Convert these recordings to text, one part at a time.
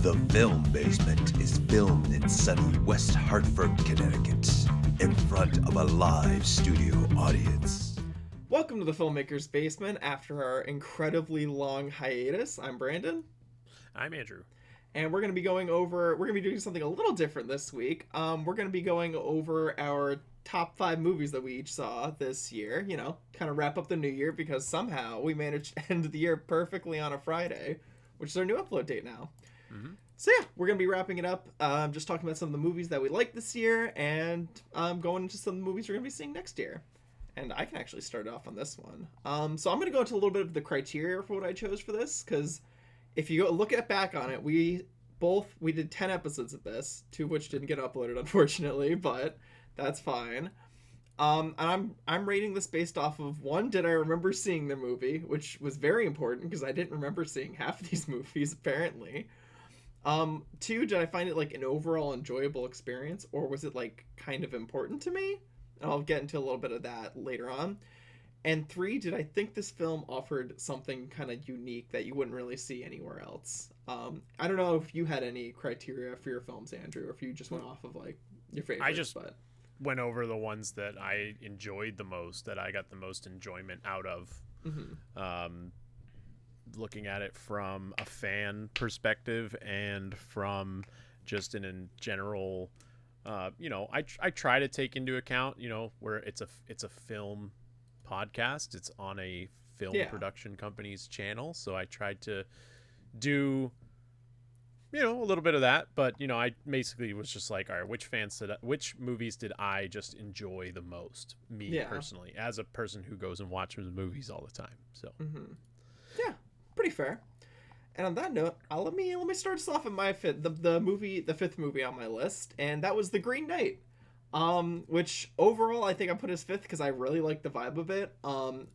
The Film Basement is filmed in sunny West Hartford, Connecticut, in front of a live studio audience. Welcome to the Filmmakers Basement after our incredibly long hiatus. I'm Brandon. I'm Andrew. And we're going to be doing something a little different this week. We're going to be going over our top 5 movies that we each saw this year, kind of wrap up the new year because somehow we managed to end the year perfectly on a Friday, which is our new upload date now. Mm-hmm. So yeah, we're going to be wrapping it up, just talking about some of the movies that we liked this year and going into some of the movies we're going to be seeing next year. And I can actually start off on this one. So I'm going to go into a little bit of the criteria for what I chose for this, because if you go look back on it, we did 10 episodes of this, 2 of which didn't get uploaded, unfortunately, but that's fine. And I'm rating this based off of, 1, did I remember seeing the movie, which was very important because I didn't remember seeing half of these movies, apparently. 2, did I find it like an overall enjoyable experience, or was it like kind of important to me? And I'll get into a little bit of that later on. And 3, did I think this film offered something kind of unique that you wouldn't really see anywhere else? I don't know if you had any criteria for your films, Andrew, or if you just went off of like your favorites. Went over the ones that I enjoyed the most, that I got the most enjoyment out of. Mm-hmm. Looking at it from a fan perspective and from just in general, I try to take into account, where it's a film podcast. It's on a film production company's channel, so I tried to do a little bit of that, but I basically was just like, all right, which movies did I just enjoy the most, personally, as a person who goes and watches movies all the time. So yeah, pretty fair. And on that note, let me start us off with my the fifth movie on my list, and that was The Green Knight. Which overall I think I put as 5th because I really liked the vibe of it.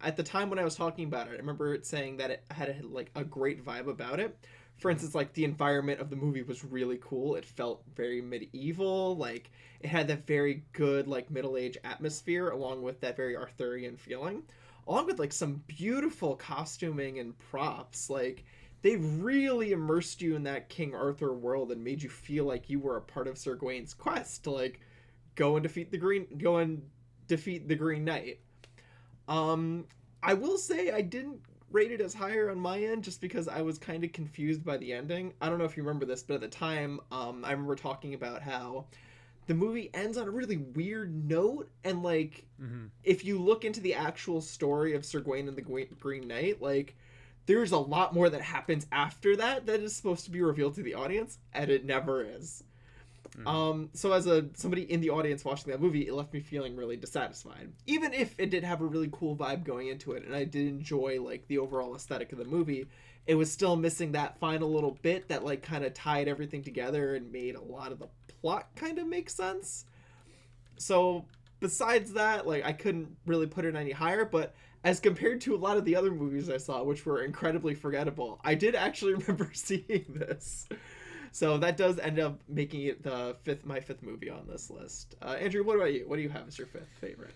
At the time when I was talking about it, I remember it saying that it had like a great vibe about it. For instance, like the environment of the movie was really cool. It felt very medieval. Like it had that very good like middle-age atmosphere along with that very Arthurian feeling, along with like some beautiful costuming and props. Like they really immersed you in that King Arthur world and made you feel like you were a part of Sir Gawain's quest to like go and defeat the Green Knight. I will say I didn't rate it as higher on my end just because I was kind of confused by the ending. I don't know if you remember this, but at the time, I remember talking about how the movie ends on a really weird note, and like if you look into the actual story of Sir Gawain and the Green Knight, like there's a lot more that happens after that is supposed to be revealed to the audience, and it never is. So as somebody in the audience watching that movie, it left me feeling really dissatisfied. Even if it did have a really cool vibe going into it, and I did enjoy like the overall aesthetic of the movie, it was still missing that final little bit that like kind of tied everything together and made a lot of the plot kind of make sense. So besides that, like I couldn't really put it any higher, but as compared to a lot of the other movies I saw, which were incredibly forgettable, I did actually remember seeing this. So that does end up making it my 5th movie on this list. Andrew, what about you? What do you have as your 5th favorite?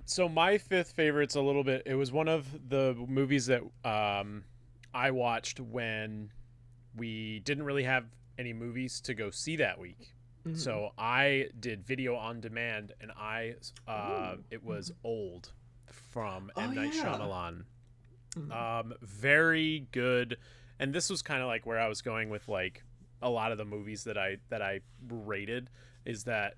So my 5th favorite's a little bit. It was one of the movies that I watched when we didn't really have any movies to go see that week. Mm-hmm. So I did video on demand, and it was Old from M. Night Shyamalan. Mm-hmm. Very good. And this was kind of like where I was going with like a lot of the movies that I rated, is that,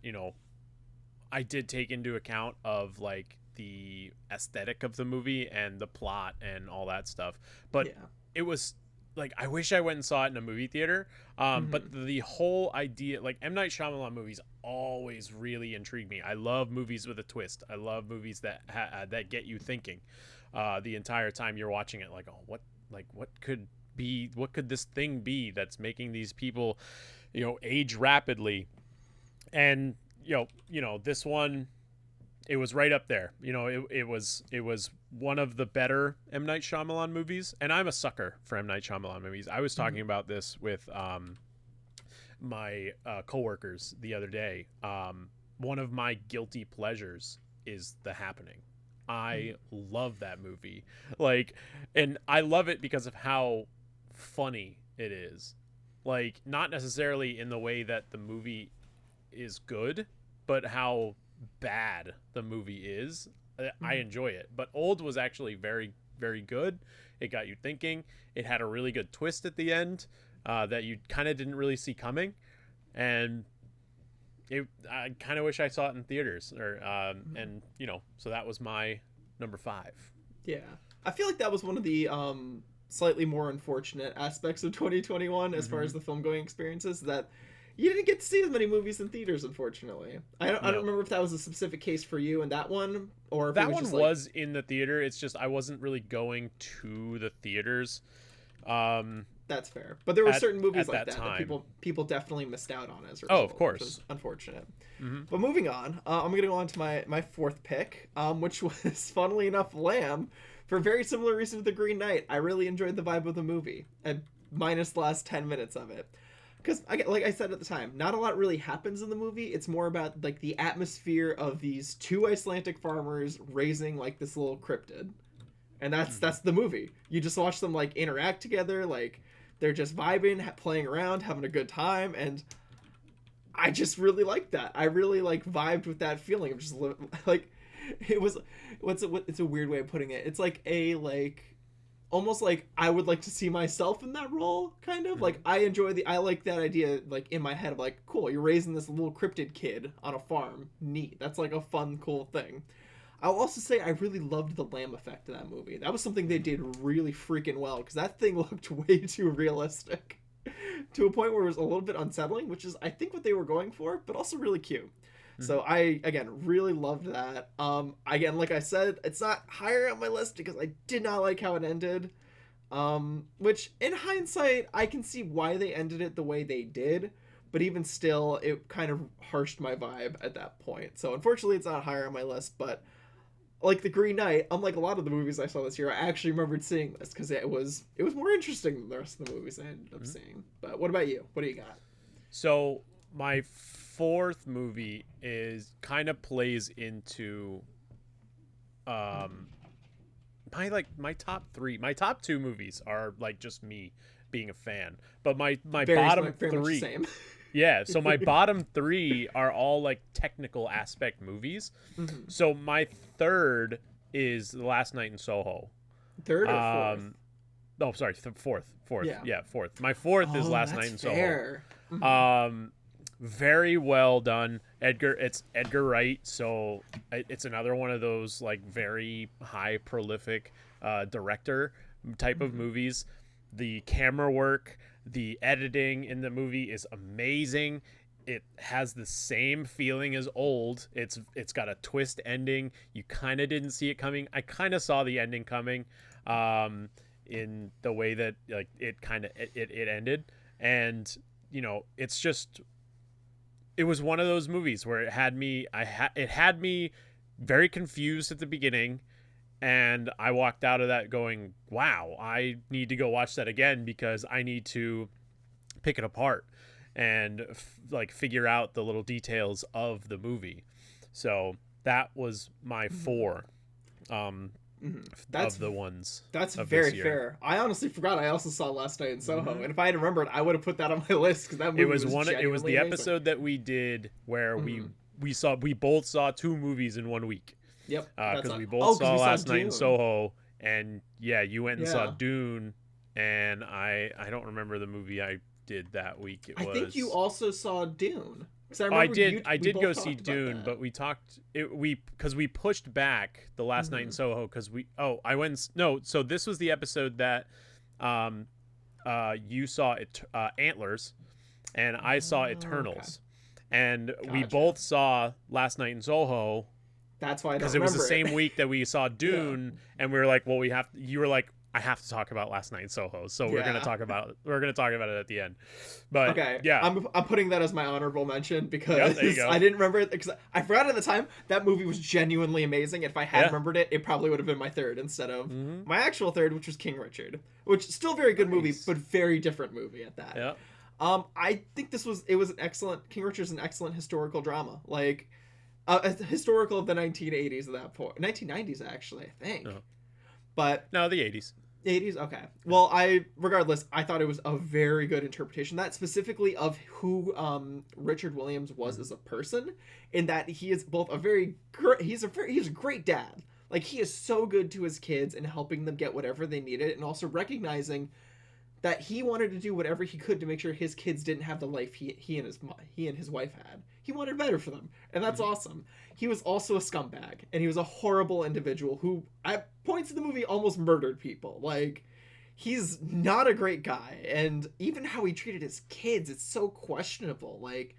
I did take into account of like the aesthetic of the movie and the plot and all that stuff. But it was like, I wish I went and saw it in a movie theater. But the whole idea, like M. Night Shyamalan movies always really intrigued me. I love movies with a twist. I love movies that that get you thinking the entire time you're watching it. Like, oh, what could this thing be that's making these people, age rapidly? And this one, it was right up there. It was one of the better M. Night Shyamalan movies, and I'm a sucker for M. Night Shyamalan movies. I was talking about this with my coworkers the other day. One of my guilty pleasures is The Happening. I love that movie. And I love it because of how funny it is. like not necessarily in the way that the movie is good, but how bad the movie is. I enjoy it. But Old was actually very, very good. It got you thinking. It had a really good twist at the end that you kind of didn't really see coming, and I kind of wish I saw it in theaters, or and so that was my number 5. Yeah, I feel like that was one of the slightly more unfortunate aspects of 2021 as far as the film going experiences, that you didn't get to see as many movies in theaters, unfortunately. I don't remember if that was a specific case for you in that one, or if that it was one just was in the theater. It's just I wasn't really going to the theaters. That's fair, but there were certain movies like that that people definitely missed out on as a result, oh, of course, which was unfortunate. But moving on, I'm gonna go on to my fourth pick, which was, funnily enough, Lamb, for a very similar reason to The Green Knight. I really enjoyed the vibe of the movie, and minus the last 10 minutes of it, because like I said at the time, not a lot really happens in the movie. It's more about like the atmosphere of these 2 Icelandic farmers raising like this little cryptid, and that's the movie. You just watch them like interact together, like they're just vibing, playing around, having a good time, and I just really liked that. I really like vibed with that feeling of just like, it was, it's a weird way of putting it. It's like almost like I would like to see myself in that role, kind of. Like I like that idea, like in my head of like, cool, you're raising this little cryptid kid on a farm. Neat. That's like a fun, cool thing. I'll also say I really loved the lamb effect of that movie. That was something they did really freaking well, because that thing looked way too realistic to a point where it was a little bit unsettling, which is I think what they were going for, but also really cute. So I, again, really loved that. Again, like I said, it's not higher on my list because I did not like how it ended. Which, in hindsight, I can see why they ended it the way they did. But even still, it kind of harshed my vibe at that point. So unfortunately, it's not higher on my list. But like The Green Knight, unlike a lot of the movies I saw this year, I actually remembered seeing this because it was more interesting than the rest of the movies I ended up seeing. But what about you? What do you got? So my fourth movie kind of plays into my top 3. My top 2 movies are like just me being a fan, but my bottom 3 same. Yeah, so my bottom 3 are all like technical aspect movies. So my third is The Last Night in Soho. Third or fourth? Oh, sorry, fourth. Yeah, fourth. My fourth is Last Night in fair. Soho. Very well done. It's Edgar Wright, so it's another one of those like very high prolific director type of movies. The camera work, the editing in the movie is amazing. It has the same feeling as Old. It's got a twist ending. You kind of didn't see it coming. I kind of saw the ending coming in the way that like it ended, and it's just, it was one of those movies where it had me very confused at the beginning, and I walked out of that going, wow, I need to go watch that again because I need to pick it apart and figure out the little details of the movie. So that was my 4 of the ones. That's of very this year. fair. I honestly forgot I also saw Last Night in Soho, and if I had remembered, I would have put that on my list because that movie was genuinely It was the amazing. episode that we did where we both saw 2 movies in 1 week. Yep. Because we both saw Last Night in Soho, and you went and saw Yeah. Dune, and I don't remember the movie I did that week. I think you also saw Dune. I did go see Dune, but we talked because we pushed back The Last Night in Soho because so this was the episode that you saw Antlers and I saw Eternals, and we both saw Last Night in Soho. That's why I don't because it was the remember same week that we saw Dune, and we were like, well, you were like, I have to talk about Last Night in Soho, so we're gonna talk about it at the end. But okay, yeah, I'm putting that as my honorable mention because there you go. I didn't remember it because I forgot at the time that movie was genuinely amazing. If I had remembered it, it probably would have been my third instead of my actual third, which was King Richard, which is still a very good movie, but very different movie at that. Yeah. I think it was an excellent, King Richard's an excellent historical drama, like a historical of the 1980s at that point, 1990s actually, I think. Oh. But no, the 80s. 80s. Okay. Well, regardless, I thought it was a very good interpretation, that specifically of who Richard Williams was as a person, in that he is both a very he's a great dad. Like, he is so good to his kids and helping them get whatever they needed, and also recognizing that he wanted to do whatever he could to make sure his kids didn't have the life he and his wife had. He wanted better for them, and that's awesome. He was also a scumbag, and he was a horrible individual who, at points in the movie, almost murdered people. Like, he's not a great guy, and even how he treated his kids, it's so questionable. Like,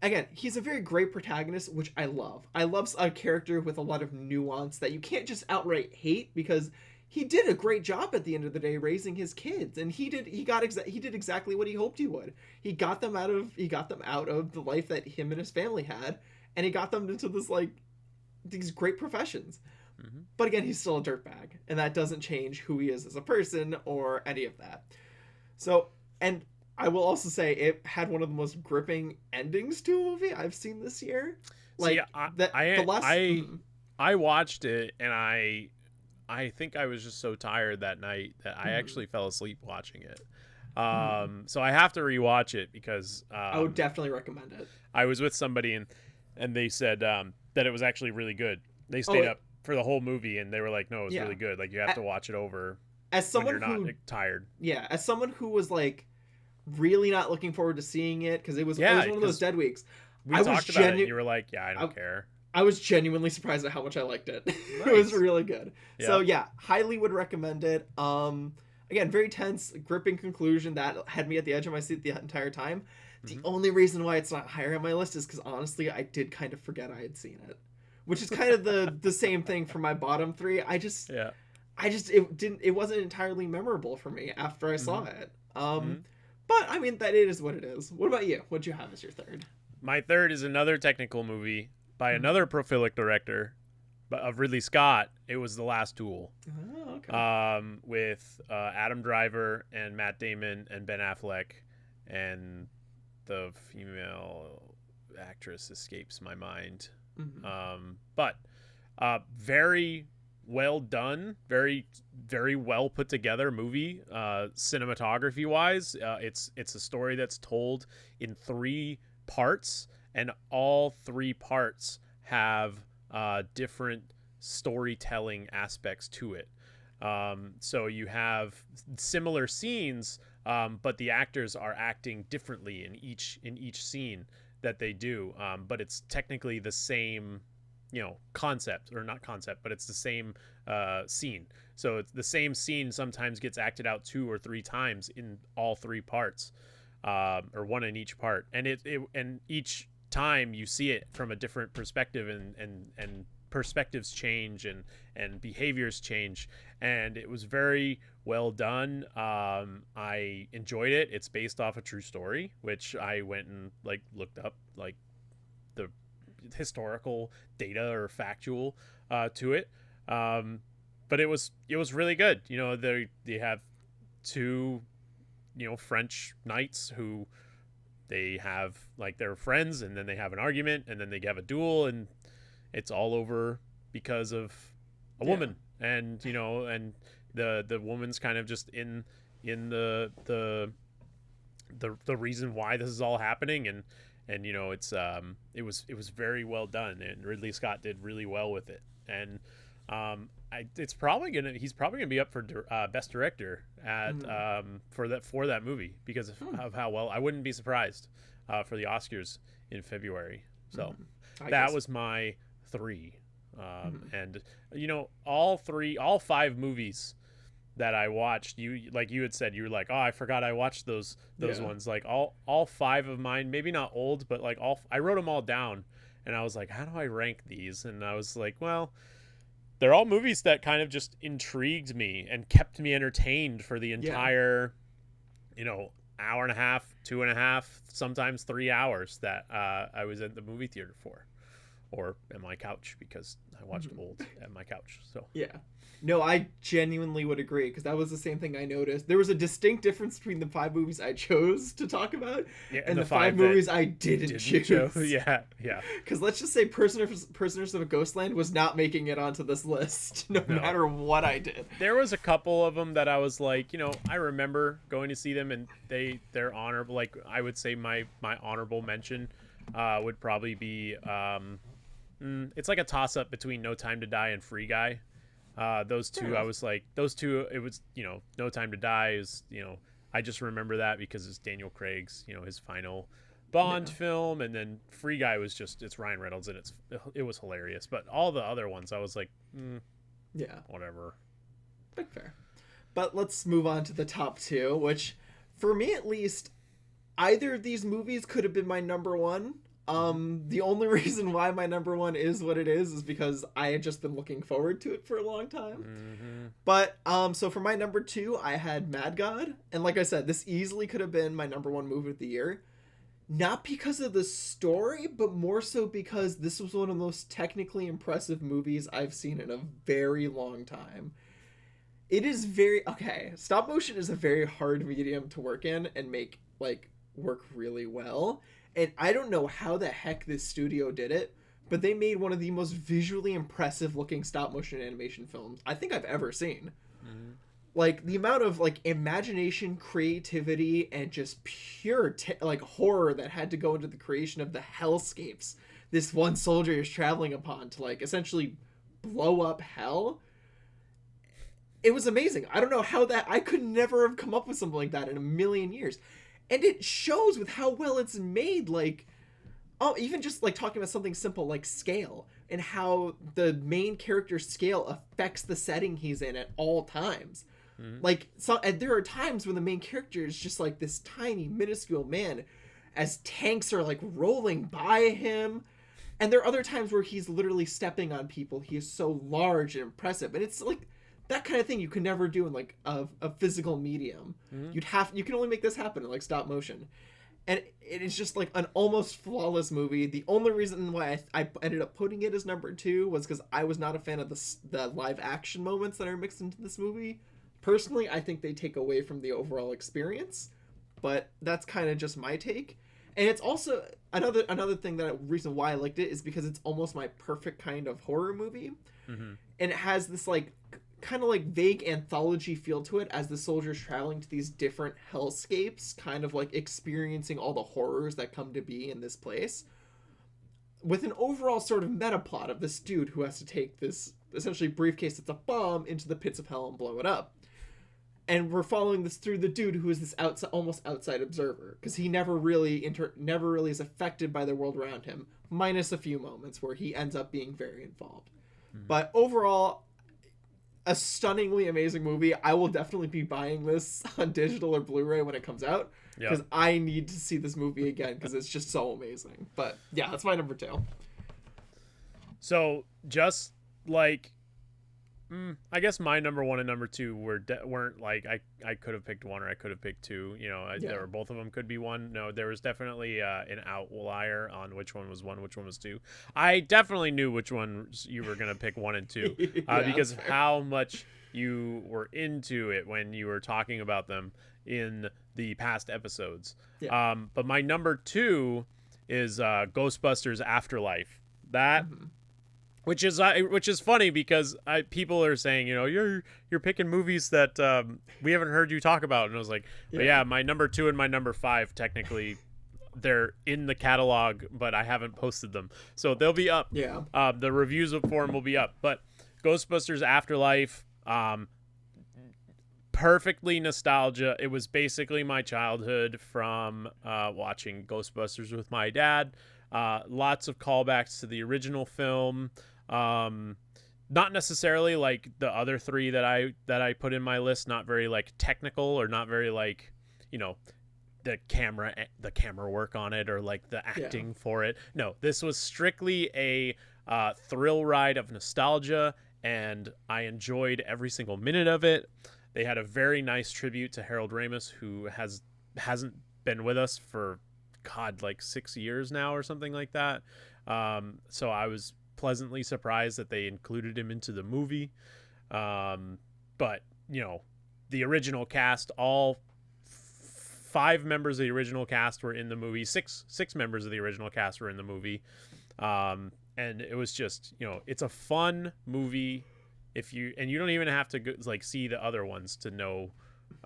again, he's a very great protagonist, which I love. I love a character with a lot of nuance that you can't just outright hate, because he did a great job at the end of the day raising his kids, and he did exactly what he hoped he would. He got them out of the life that him and his family had, and he got them into these great professions. Mm-hmm. But again, he's still a dirtbag, and that doesn't change who he is as a person or any of that. So, and I will also say it had one of the most gripping endings to a movie I've seen this year. Like, I watched it, and I think I was just so tired that night that I actually fell asleep watching it. So I have to rewatch it, because I would definitely recommend it. I was with somebody and they said that it was actually really good. They stayed up for the whole movie, and they were like, no, it was really good. Like, you have to watch it over as someone when you're not tired. Yeah, as someone who was like really not looking forward to seeing it, because it was one of those dead weeks. We talked about it, and you were like, yeah, I don't care. I was genuinely surprised at how much I liked it. Nice. It was really good. Yeah. So yeah, highly would recommend it. Again, very tense, gripping conclusion that had me at the edge of my seat the entire time. The only reason why it's not higher on my list is because honestly, I did kind of forget I had seen it, which is kind of the same thing for my bottom three. It wasn't entirely memorable for me after I saw it. But I mean, that it is what it is. What about you? What'd you have as your third? My third is another technical movie by another prolific director, of Ridley Scott. It was The Last Duel. Oh, okay. With Adam Driver and Matt Damon and Ben Affleck, and the female actress escapes my mind. But very well done, very, very well put together movie. Cinematography wise, it's a story that's told in 3 parts, and all 3 parts have different storytelling aspects to it. So you have similar scenes, but the actors are acting differently in each scene that they do. But it's technically the same, concept, or not concept, but it's the same scene. So it's the same scene sometimes gets acted out 2 or 3 times in all 3 parts, or 1 in each part, and and each time you see it from a different perspective, and perspectives change, and behaviors change, and it was very well done. I enjoyed it. It's based off a true story, which I went and looked up the historical data or factual to it, but it was really good. They have 2 French knights who they have they're friends, and then they have an argument, and then they have a duel, and it's all over because of a woman. And and the woman's kind of just in the reason why this is all happening, and it's it was very well done, and Ridley Scott did really well with it. And he's probably gonna be up for best director at for that movie, because of how well. I wouldn't be surprised for the Oscars in February. So that was my 3. And all 5 movies that I watched, you had said, you were like, oh, I forgot I watched those ones. All 5 of mine, maybe not old, but I wrote them all down, and I was like, how do I rank these? And I was like, well, they're all movies that kind of just intrigued me and kept me entertained for the entire hour and a half, 2.5, sometimes 3 hours that I was at the movie theater for. or at my couch, because I watched old at my couch. So Yeah. No, I genuinely would agree, because that was the same thing I noticed. There was a distinct difference between the 5 movies I chose to talk about and the 5 movies I didn't choose. Yeah. Because let's just say Prisoners of Ghostland was not making it onto this list, no matter what I did. There was a couple of them that I was like, I remember going to see them, and they're honorable. Like, I would say my honorable mention would probably be, it's like a toss-up between No Time to Die and Free Guy. Those two, I was like, it was, No Time to Die is, I just remember that because it's Daniel Craig's, his final Bond film, and then Free Guy was just, it's Ryan Reynolds, and it was hilarious. But all the other ones, I was like, whatever. Fair. But let's move on to the top 2, which, for me at least, either of these movies could have been my number 1. The only reason why my number 1 is what it is because I had just been looking forward to it for a long time. But so for my number 2, I had Mad God, and like I said, this easily could have been my number 1 movie of the year, not because of the story, but more so because this was one of the most technically impressive movies I've seen in a very long time. It is stop motion is a very hard medium to work in and make work really well. And I don't know how the heck this studio did it, but they made one of the most visually impressive looking stop motion animation films I think I've ever seen. Like, the amount of imagination, creativity, and just pure horror that had to go into the creation of the hellscapes this one soldier is traveling upon to essentially blow up hell. It was amazing. I don't know how I could never have come up with something like that in a million years. And it shows with how well it's made, even just talking about something simple like scale and how the main character's scale affects the setting he's in at all times. And there are times when the main character is just this tiny, minuscule man as tanks are rolling by him. And there are other times where he's literally stepping on people. He is so large and impressive. And it's that kind of thing you can never do in a physical medium. You can only make this happen in stop motion, and it is just an almost flawless movie. The only reason why I ended up putting it as number 2 was because I was not a fan of the live action moments that are mixed into this movie. Personally, I think they take away from the overall experience, but that's kind of just my take. And it's also another thing reason why I liked it is because it's almost my perfect kind of horror movie, and it has this kind of vague anthology feel to it as the soldiers traveling to these different hellscapes, kind of experiencing all the horrors that come to be in this place, with an overall sort of meta plot of this dude who has to take this essentially briefcase that's a bomb into the pits of hell and blow it up. And we're following this through the dude who is this almost outside observer, because he never really is affected by the world around him, minus a few moments where he ends up being very involved. But overall, a stunningly amazing movie. I will definitely be buying this on digital or Blu-ray when it comes out, because I need to see this movie again because it's just so amazing. But yeah, that's my number 2. So just I guess my number 1 and number 2 weren't I could have picked 1 or I could have picked 2. There were, both of them could be 1. No, there was definitely an outlier on which one was 1, which one was 2. I definitely knew which one you were gonna pick 1 and 2 because of how much you were into it when you were talking about them in the past episodes. But my number 2 is Ghostbusters Afterlife. That. Which is funny because people are saying, you're picking movies that we haven't heard you talk about, and I was like, but yeah, my number 2 and my number 5 technically they're in the catalog, but I haven't posted them, so they'll be up. The reviews for them will be up. But Ghostbusters Afterlife, perfectly nostalgia. It was basically my childhood from watching Ghostbusters with my dad. Lots of callbacks to the original film. Not necessarily like the other 3 that I put in my list, not very technical or not very the camera work on it or the acting for it. No, this was strictly a thrill ride of nostalgia, and I enjoyed every single minute of it. They had a very nice tribute to Harold Ramis, who hasn't been with us for God, like 6 years now or something like that. So I was pleasantly surprised that they included him into the movie. But, you know, the original cast, all 5 members of the original cast were in the movie. Six members of the original cast were in the movie. And it was just, you know, it's a fun movie. You don't even have to go, like, see the other ones to know,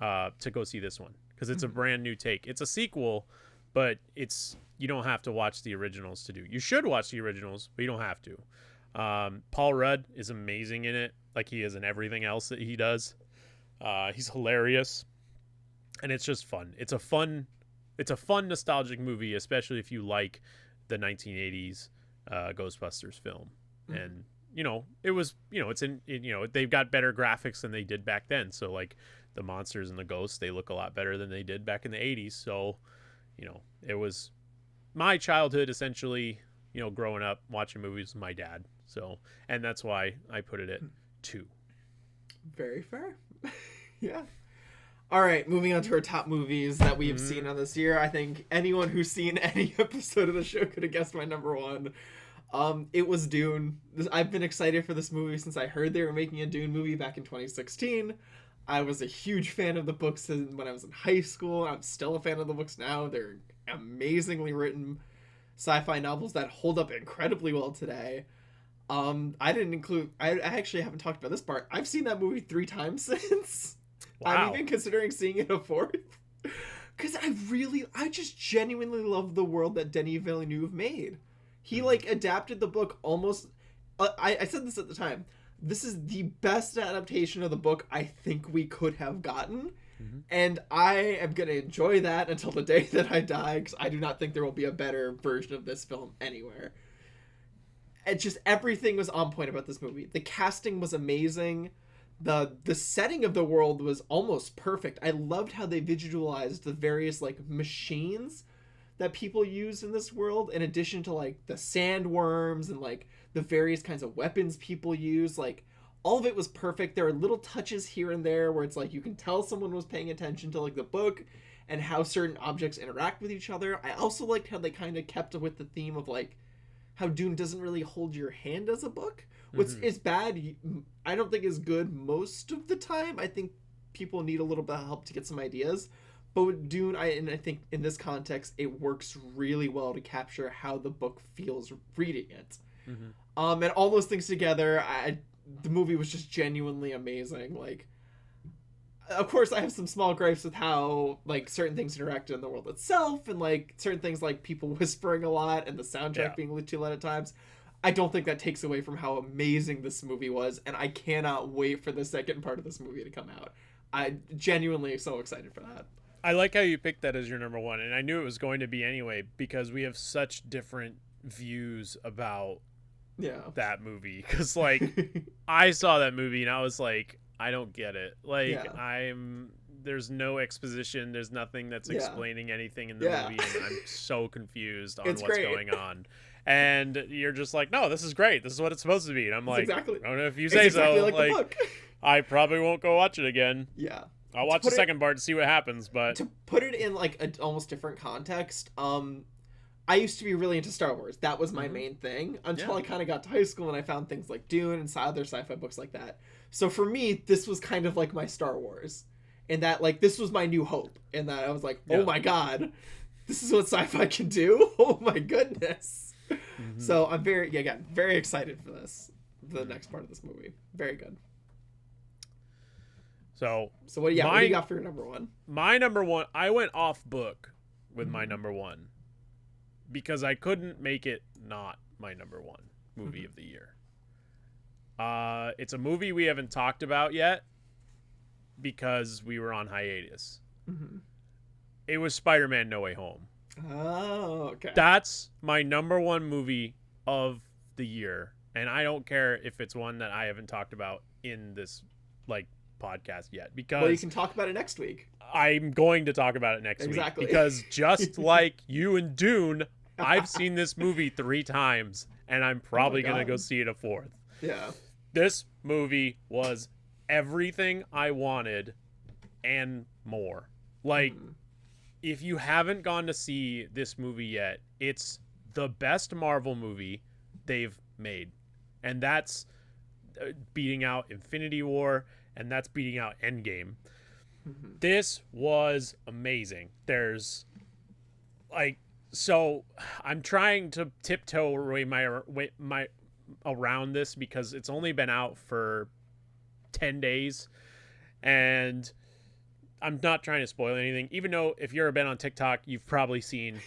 to go see this one, because it's a brand new take. It's a sequel, but you don't have to watch the originals to do. You should watch the originals, but you don't have to. Paul Rudd is amazing in it, like he is in everything else that he does. He's hilarious, and it's just fun. It's a fun nostalgic movie, especially if you like the 1980s Ghostbusters film. And you know, it was, you know, they've got better graphics than they did back then, so like the monsters and the ghosts, they look a lot better than they did back in the 80s. So, you know, it was my childhood essentially, you know, growing up watching movies with my dad. So, and that's why I put it at 2. Very fair. Yeah. All right, moving on to our top movies that we have seen on this year. I think anyone who's seen any episode of the show could have guessed my number 1. It was Dune. I've been excited for this movie since I heard they were making a Dune movie back in 2016. I was a huge fan of the books when I was in high school. I'm still a fan of the books now. They're amazingly written sci-fi novels that hold up incredibly well today. I actually haven't talked about this part. I've seen that movie 3 times since. Wow. I'm even considering seeing it a 4th. Because I just genuinely love the world that Denis Villeneuve made. He like adapted the book almost. I said this at the time. This is the best adaptation of the book I think we could have gotten. And I am going to enjoy that until the day that I die, because I do not think there will be a better version of this film anywhere. It just, everything was on point about this movie. The casting was amazing. The setting of the world was almost perfect. I loved how they visualized the various like machines that people use in this world, in addition to like the sandworms and like the various kinds of weapons people use. Like, all of it was perfect. There are little touches here and there where it's like you can tell someone was paying attention to like the book and how certain objects interact with each other. I also liked how they kind of kept with the theme of like how Dune doesn't really hold your hand as a book, which is bad. I don't think is good most of the time. I think people need a little bit of help to get some ideas. But with Dune, I think in this context, it works really well to capture how the book feels reading it. And all those things together, the movie was just genuinely amazing. Like, of course, I have some small gripes with how like certain things interact in the world itself, and like certain things like people whispering a lot and the soundtrack being too loud at times. I don't think that takes away from how amazing this movie was, and I cannot wait for the second part of this movie to come out. I genuinely am so excited for that. I like how you picked that as your number 1, and I knew it was going to be anyway, because we have such different views about that movie. Because like I saw that movie and I was like, I don't get it. Like there's no exposition, there's nothing that's explaining anything in the movie, and I'm so confused on what's going on. And you're just like, no, this is great, this is what it's supposed to be. And I'm like, I don't know if you say so. Like the book. I probably won't go watch it again. I'll watch the second part to see what happens. But to put it in like an almost different context, I used to be really into Star Wars. That was my main thing until I kind of got to high school and I found things like Dune and other sci-fi books like that. So for me, this was kind of like my Star Wars, in that like this was my new hope, in that I was like, oh my god, this is what sci-fi can do. Oh my goodness. So I'm very excited for this, the next part of this movie. Very good. So what do you got for your number 1? My number 1, I went off book with my number 1 because I couldn't make it not my number 1 movie of the year. It's a movie we haven't talked about yet because we were on hiatus. It was Spider-Man No Way Home. Oh, okay. That's my number 1 movie of the year, and I don't care if it's one that I haven't talked about in this like podcast yet, because you can talk about it next week. I'm going to talk about it next week, because just like you and Dune, I've seen this movie 3 times, and I'm probably gonna go see it a 4th. This movie was everything I wanted and more. Like, if you haven't gone to see this movie yet, it's the best Marvel movie they've made. And that's beating out Infinity War, and that's beating out Endgame. This was amazing. There's like, so I'm trying to tiptoe my around this because it's only been out for 10 days, and I'm not trying to spoil anything, even though if you've been on TikTok, you've probably seen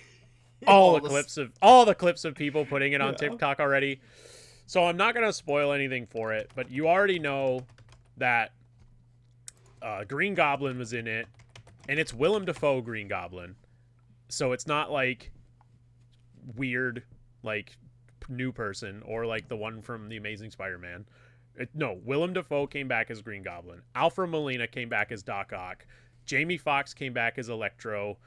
all the clips of people putting it on TikTok already. So I'm not going to spoil anything for it, but you already know that Green Goblin was in it, and it's Willem Dafoe Green Goblin. So it's not like weird, like new person or like the one from The Amazing Spider-Man. No, Willem Dafoe came back as Green Goblin. Alfred Molina came back as Doc Ock. Jamie Foxx came back as Electro.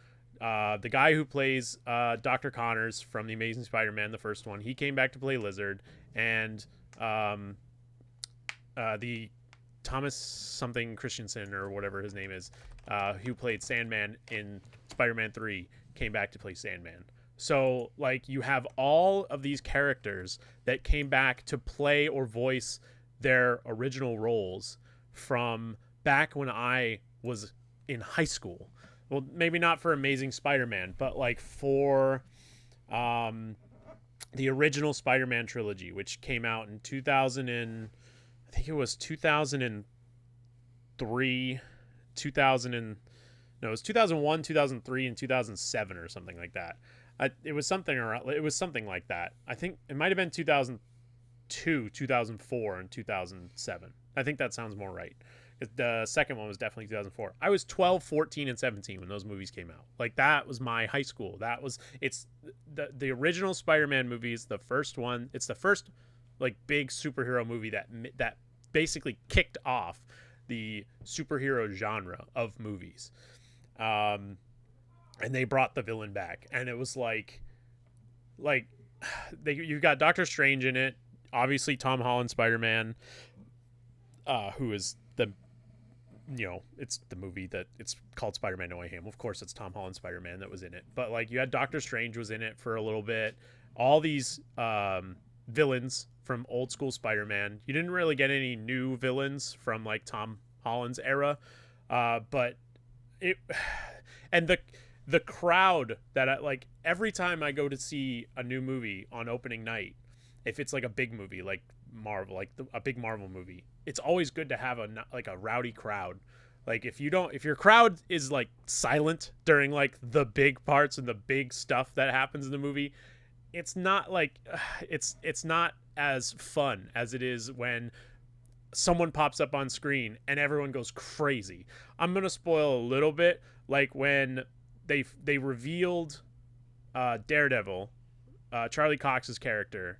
The guy who plays Dr. Connors from The Amazing Spider-Man, the first one, he came back to play Lizard. And the Thomas something Christensen or whatever his name is, who played Sandman in Spider-Man 3, came back to play Sandman. So, like, you have all of these characters that came back to play or voice their original roles from back when I was in high school. Well, maybe not for Amazing Spider-Man, but like for the original Spider-Man trilogy, which came out in 2003, it was 2001, 2003, and 2007 or something like that. It was something like that. I think it might have been 2002, 2004, and 2007. I think that sounds more right. The second one was definitely 2004. I was 12, 14, and 17 when those movies came out. Like, that was my high school. It's the original Spider-Man movies. The first one. It's the first like big superhero movie that basically kicked off the superhero genre of movies. And they brought the villain back, and it was you've got Doctor Strange in it. Obviously, Tom Holland Spider-Man, who is it's the movie that it's called Spider-Man No Way Home. Of course, it's Tom Holland Spider-Man that was in it. But like, you had Doctor Strange was in it for a little bit. All these villains from old school Spider-Man. You didn't really get any new villains from like Tom Holland's era, but it and the crowd that like every time I go to see a new movie on opening night, if it's like a big movie like Marvel, like a big Marvel movie, it's always good to have a rowdy crowd. Like, if your crowd is like silent during like the big parts and the big stuff that happens in the movie, it's not like it's not as fun as it is when someone pops up on screen and everyone goes crazy. I'm gonna spoil a little bit, like when they revealed Daredevil, Charlie Cox's character,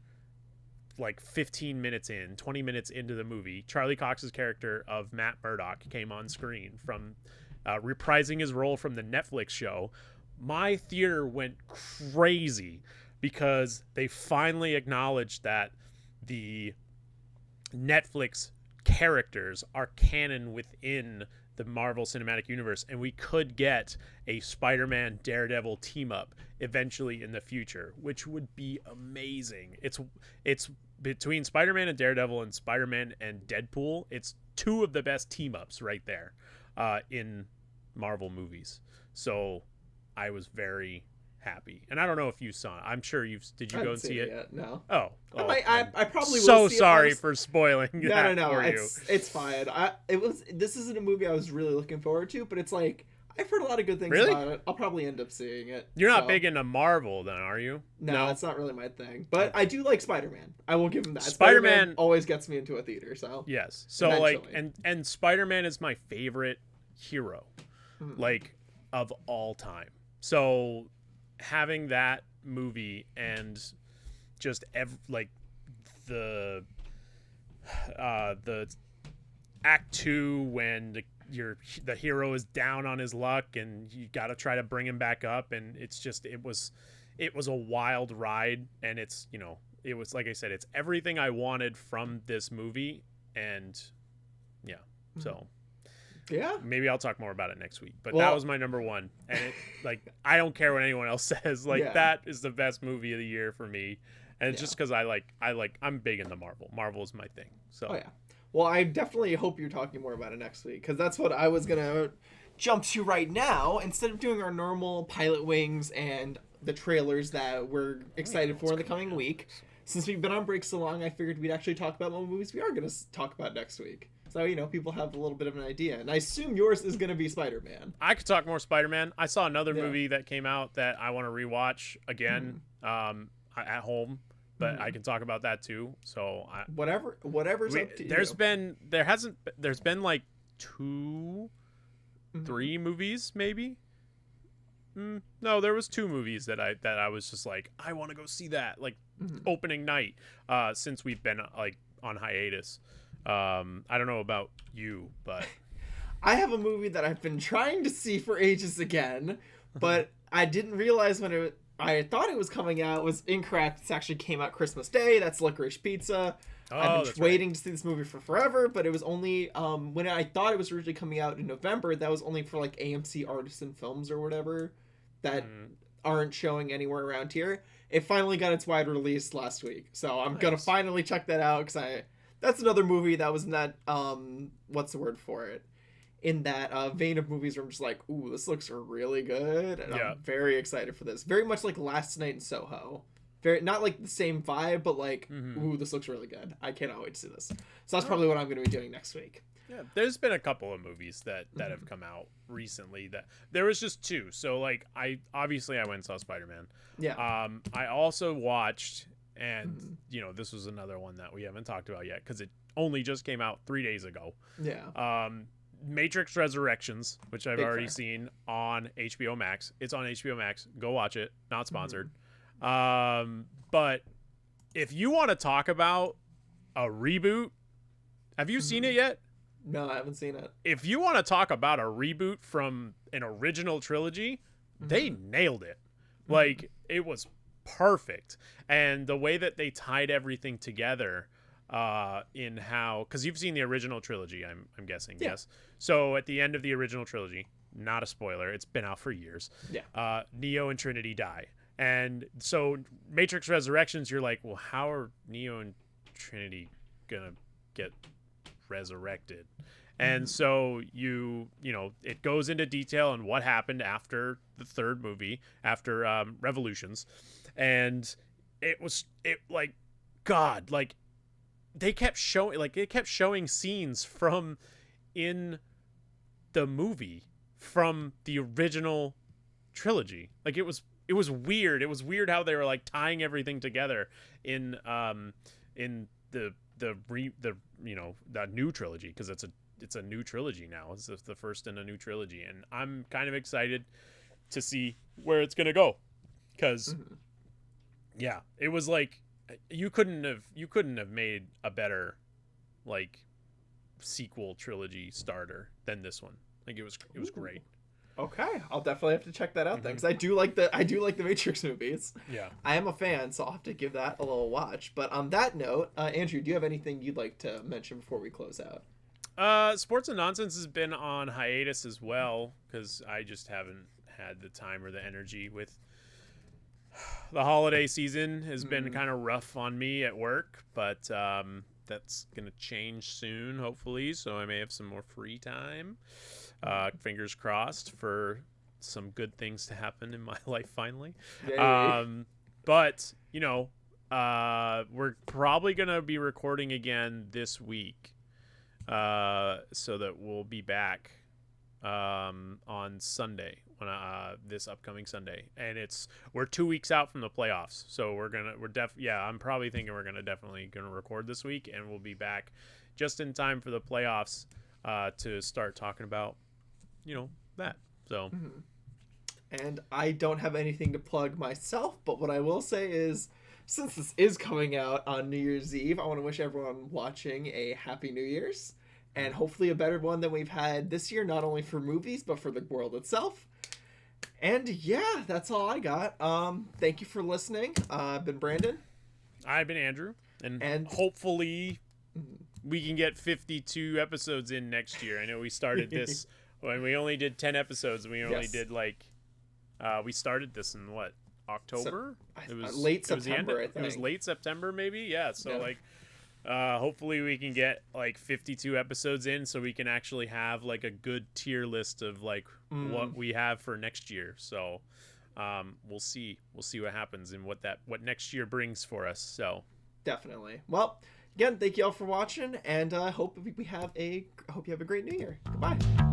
like 15 minutes in, 20 minutes into the movie. Charlie Cox's character of Matt Murdock came on screen from reprising his role from the Netflix show. My theater went crazy because they finally acknowledged that the Netflix characters are canon within the Marvel Cinematic Universe, and we could get a Spider-Man Daredevil team up eventually in the future, which would be amazing. It's between Spider-Man and Daredevil and Spider-Man and Deadpool. It's two of the best team ups right there in Marvel movies. So I was very happy, and I don't know if you saw it. I'm sure did you go and see it yet? No. Oh, I probably will. So see sorry it. for spoiling. No. For you. It's fine. This isn't a movie I was really looking forward to, but it's like, I've heard a lot of good things about it. I'll probably end up seeing it. You're not big into Marvel, then, are you? No, that's not really my thing. But I do like Spider-Man. I will give him that. Spider-Man always gets me into a theater. So yes. So eventually. Like, and Spider-Man is my favorite hero, like, of all time. So having that movie and just the act 2 when the hero is down on his luck and you got to try to bring him back up, and it was a wild ride, and it's, it was, like I said, it's everything I wanted from this movie, and yeah. So Yeah. Maybe I'll talk more about it next week. But Well, that was my number one, and I don't care what anyone else says. Yeah. That is the best movie of the year for me, and it's Yeah. just because I'm big into Marvel. Marvel is my thing. So. Oh yeah. Well, I definitely hope you're talking more about it next week, because that's what I was gonna jump to right now. Instead of doing our normal pilot wings and the trailers that we're excited for in the coming week, since we've been on break so long, I figured we'd actually talk about what movies we are gonna talk about next week. So, people have a little bit of an idea. And I assume yours is going to be Spider-Man. I could talk more Spider-Man. I saw another movie that came out that I want to rewatch again at home, but I can talk about that too. So whatever's up to you. There's been like 2, 3 movies maybe. No, there was 2 movies that I was just like, I want to go see that, like opening night, since we've been like on hiatus. I don't know about you, but I have a movie that I've been trying to see for ages again, but I didn't realize I thought it was coming out was incorrect. It actually came out Christmas Day. That's Licorice Pizza. I've been waiting to see this movie for forever, but it was only when I thought it was originally coming out in November, that was only for like AMC Artisan Films or whatever that aren't showing anywhere around here. It finally got its wide release last week, so I'm gonna finally check that out, because that's another movie that was in that what's the word for it, in that vein of movies where I'm just like, ooh, this looks really good, and I'm very excited for this. Very much like Last Night in Soho. Very not like the same vibe, but like, ooh, this looks really good. I cannot wait to see this. So that's probably what I'm going to be doing next week. Yeah, there's been a couple of movies that have come out recently that there was just 2. So like I went and saw Spider-Man. Yeah. I also watched, and this was another one that we haven't talked about yet because it only just came out 3 days ago. Yeah. Matrix Resurrections, which I've already fan. seen on HBO Max. It's on HBO Max. Go watch it. Not sponsored. But if you want to talk about a reboot, have you seen it yet? No, I haven't seen it. If you want to talk about a reboot from an original trilogy, they nailed it. Like, it was perfect. And the way that they tied everything together in how, because you've seen the original trilogy, I'm guessing. Yes. So at the end of the original trilogy, not a spoiler, it's been out for years. Neo and Trinity die. And so Matrix Resurrections, you're like, well, how are Neo and Trinity gonna get resurrected? And so it goes into detail on what happened after the third movie, after Revolutions, and it they kept showing scenes from in the movie from the original trilogy. Like, it was weird. It was weird how they were like tying everything together in the new trilogy, because it's a new trilogy now. It's the first in a new trilogy, and I'm kind of excited to see where it's gonna go, because it was like you couldn't have made a better like sequel trilogy starter than this one. Like, it was great. Okay, I'll definitely have to check that out then, because I do like the Matrix movies. Yeah, I am a fan, so I'll have to give that a little watch. But on that note, Andrew, do you have anything you'd like to mention before we close out? Sports and Nonsense has been on hiatus as well, because I just haven't had the time or the energy. With the holiday season has been kind of rough on me at work, but that's gonna change soon, hopefully, so I may have some more free time. Fingers crossed for some good things to happen in my life finally. But we're probably gonna be recording again this week, so that we'll be back on Sunday, when this upcoming Sunday, and we're 2 weeks out from the playoffs, so I'm probably thinking we're definitely gonna record this week, and we'll be back just in time for the playoffs to start talking about that. So And I don't have anything to plug myself, but what I will say is, since this is coming out on New Year's Eve, I want to wish everyone watching a happy New Year's, and hopefully a better one than we've had this year, not only for movies but for the world itself. And yeah, that's all I got. Thank you for listening. I've been Brandon. I've been Andrew, and hopefully we can get 52 episodes in next year. I know we started this when we only did 10 episodes. We only did like we started this in what, October? It was late September. I think it was late September, maybe. Yeah. So like, hopefully we can get like 52 episodes in, so we can actually have like a good tier list of like what we have for next year. So, we'll see what happens and what next year brings for us. So definitely. Well, again, thank you all for watching, and I hope you have a great New Year. Goodbye.